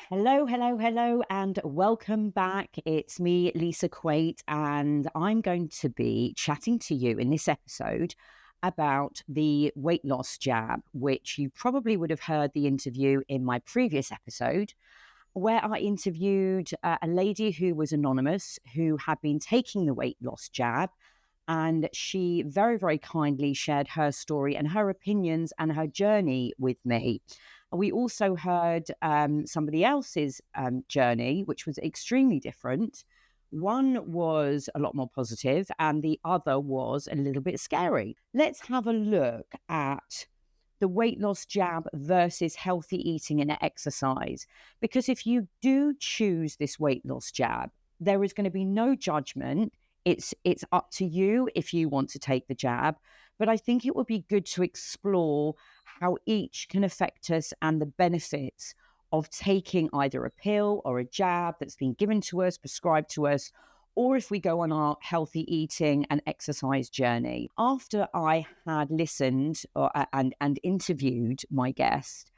Hello, hello, hello, and welcome back. It's me, Lisa Quait, and I'm going to be chatting to you in this episode about the weight loss jab, which you probably would have heard the interview in my previous episode, where I interviewed a lady who was anonymous, who had been taking the weight loss jab. And she very, very kindly shared her story and her opinions and her journey with me. We also heard somebody else's journey, which was extremely different. One was a lot more positive and the other was a little bit scary. Let's have a look at the weight loss jab versus healthy eating and exercise. Because if you do choose this weight loss jab, there is going to be no judgment. It's up to you if you want to take the jab. But I think it would be good to explore how each can affect us and the benefits of taking either a pill or a jab that's been given to us, prescribed to us, or if we go on our healthy eating and exercise journey. After I had listened and interviewed my guest,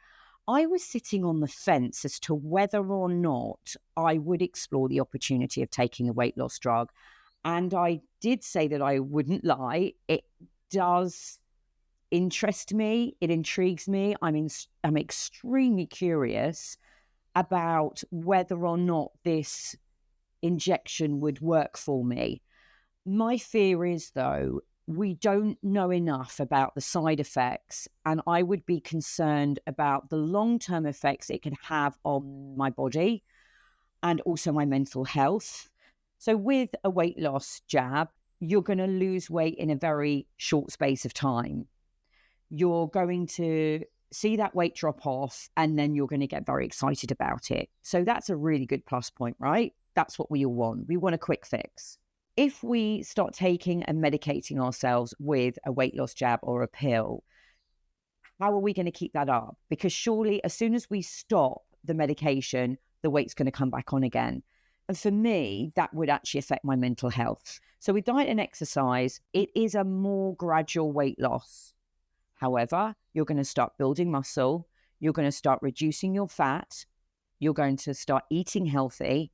I was sitting on the fence as to whether or not I would explore the opportunity of taking a weight loss drug. And I did say that I wouldn't lie. It does interest me. It intrigues me. I'm extremely curious about whether or not this injection would work for me. My fear is, though, we don't know enough about the side effects, and I would be concerned about the long-term effects it can have on my body and also my mental health. So with a weight loss jab, you're going to lose weight in a very short space of time. You're going to see that weight drop off, and then you're going to get very excited about it. So that's a really good plus point, right? That's what we all want. We want a quick fix. If we start taking and medicating ourselves with a weight loss jab or a pill, how are we going to keep that up? Because surely as soon as we stop the medication, the weight's going to come back on again. And for me, that would actually affect my mental health. So with diet and exercise, it is a more gradual weight loss. However, you're going to start building muscle. You're going to start reducing your fat. You're going to start eating healthy.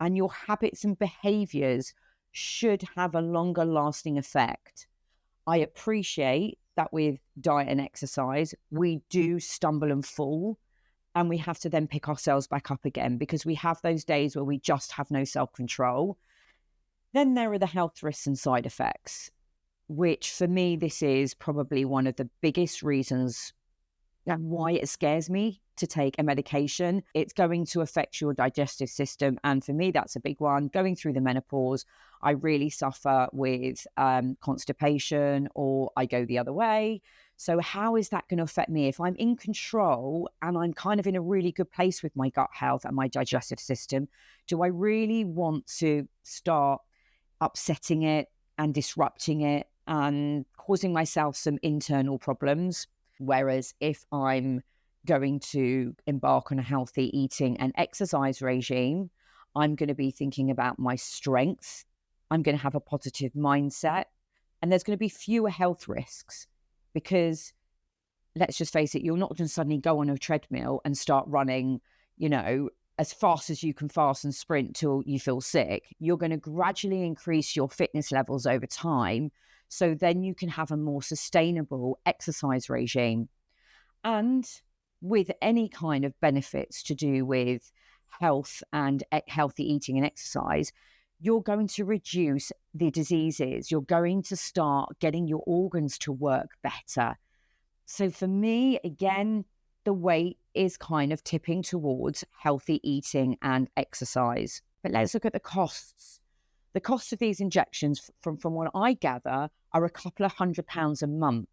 And your habits and behaviors should have a longer lasting effect. I appreciate that with diet and exercise, we do stumble and fall. And we have to then pick ourselves back up again because we have those days where we just have no self-control. Then there are the health risks and side effects, which for me, this is probably one of the biggest reasons why it scares me to take a medication. It's going to affect your digestive system. And for me, that's a big one. Going through the menopause, I really suffer with constipation, or I go the other way. So how is that going to affect me? If I'm in control and I'm kind of in a really good place with my gut health and my digestive system, do I really want to start upsetting it and disrupting it and causing myself some internal problems? Whereas if I'm going to embark on a healthy eating and exercise regime, I'm going to be thinking about my strength. I'm going to have a positive mindset, and there's going to be fewer health risks. Because let's just face it, you'll not just suddenly go on a treadmill and start running, as fast as you can fast and sprint till you feel sick. You're going to gradually increase your fitness levels over time. So then you can have a more sustainable exercise regime. And with any kind of benefits to do with health and healthy eating and exercise, you're going to reduce the diseases. You're going to start getting your organs to work better. So for me, again, the weight is kind of tipping towards healthy eating and exercise. But let's look at the costs. The cost of these injections, from what I gather, are a couple of £100 a month.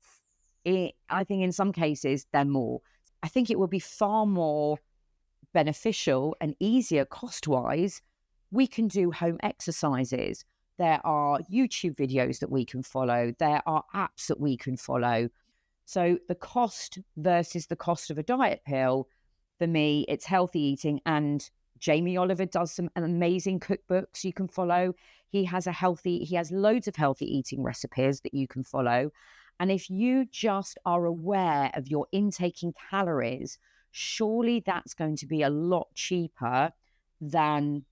I think in some cases, they're more. I think it would be far more beneficial and easier cost-wise. We can do home exercises. There are YouTube videos that we can follow. There are apps that we can follow. So the cost versus the cost of a diet pill, for me, it's healthy eating. And Jamie Oliver does some amazing cookbooks you can follow. He has loads of healthy eating recipes that you can follow. And if you just are aware of your intaking calories, surely that's going to be a lot cheaper than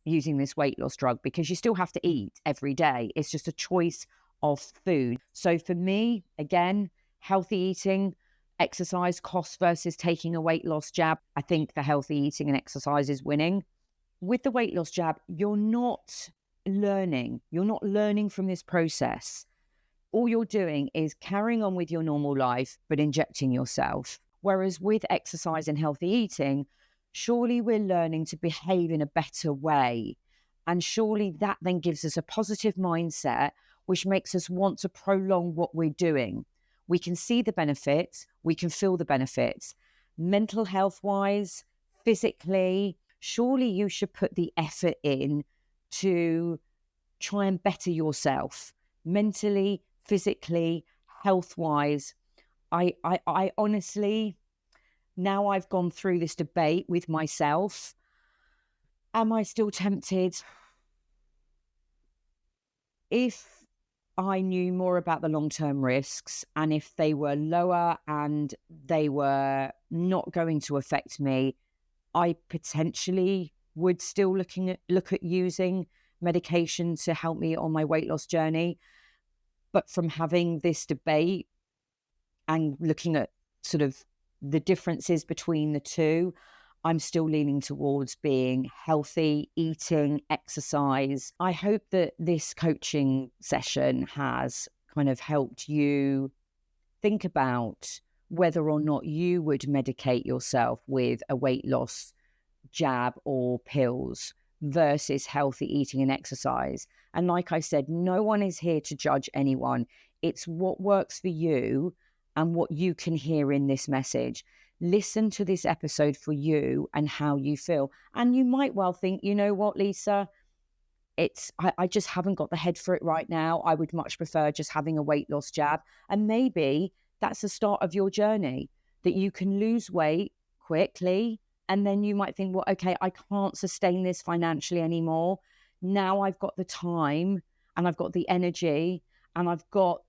using this weight loss drug, because you still have to eat every day. It's just a choice of food. So for me, again, healthy eating, exercise cost versus taking a weight loss jab. I think the healthy eating and exercise is winning. With the weight loss jab, you're not learning. You're not learning from this process. All you're doing is carrying on with your normal life, but injecting yourself. Whereas with exercise and healthy eating, surely we're learning to behave in a better way. And surely that then gives us a positive mindset, which makes us want to prolong what we're doing. We can see the benefits, we can feel the benefits. Mental health wise, physically, surely you should put the effort in to try and better yourself mentally, physically, health wise. I honestly, now I've gone through this debate with myself, am I still tempted? If I knew more about the long-term risks, and if they were lower and they were not going to affect me, I potentially would still look at using medication to help me on my weight loss journey. But from having this debate and looking at sort of the differences between the two, I'm still leaning towards being healthy, eating, exercise. I hope that this coaching session has kind of helped you think about whether or not you would medicate yourself with a weight loss jab or pills versus healthy eating and exercise. And like I said, no one is here to judge anyone. It's what works for you and what you can hear in this message. Listen to this episode for you and how you feel. And you might well think, you know what, Lisa, I just haven't got the head for it right now. I would much prefer just having a weight loss jab. And maybe that's the start of your journey, that you can lose weight quickly. And then you might think, well, okay, I can't sustain this financially anymore. Now I've got the time and I've got the energy and I've got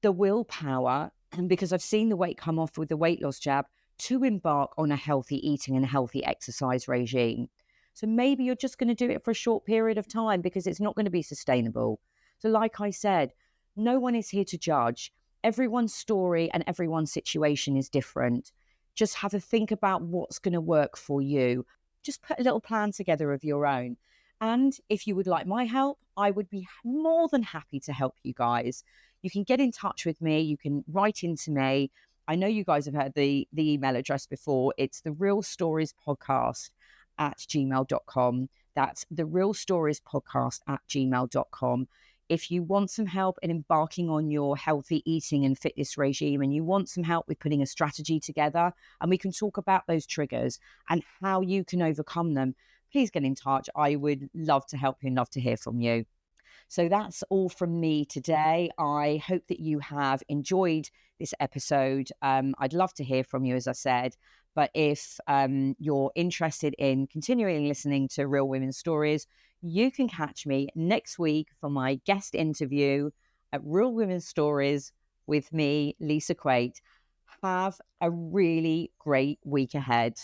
the willpower, and because I've seen the weight come off with the weight loss jab, to embark on a healthy eating and healthy exercise regime. So maybe you're just going to do it for a short period of time because it's not going to be sustainable. So like I said, no one is here to judge. Everyone's story and everyone's situation is different. Just have a think about what's going to work for you. Just put a little plan together of your own. And if you would like my help, I would be more than happy to help you guys. You can get in touch with me. You can write into me. I know you guys have heard the email address before. It's TheRealStoriesPodcast at gmail.com. That's TheRealStoriesPodcast at gmail.com. If you want some help in embarking on your healthy eating and fitness regime, and you want some help with putting a strategy together, and we can talk about those triggers and how you can overcome them, please get in touch. I would love to help you and love to hear from you. So that's all from me today. I hope that you have enjoyed this episode. I'd love to hear from you, as I said. But if you're interested in continuing listening to Real Women's Stories, you can catch me next week for my guest interview at Real Women's Stories with me, Lisa Quait. Have a really great week ahead.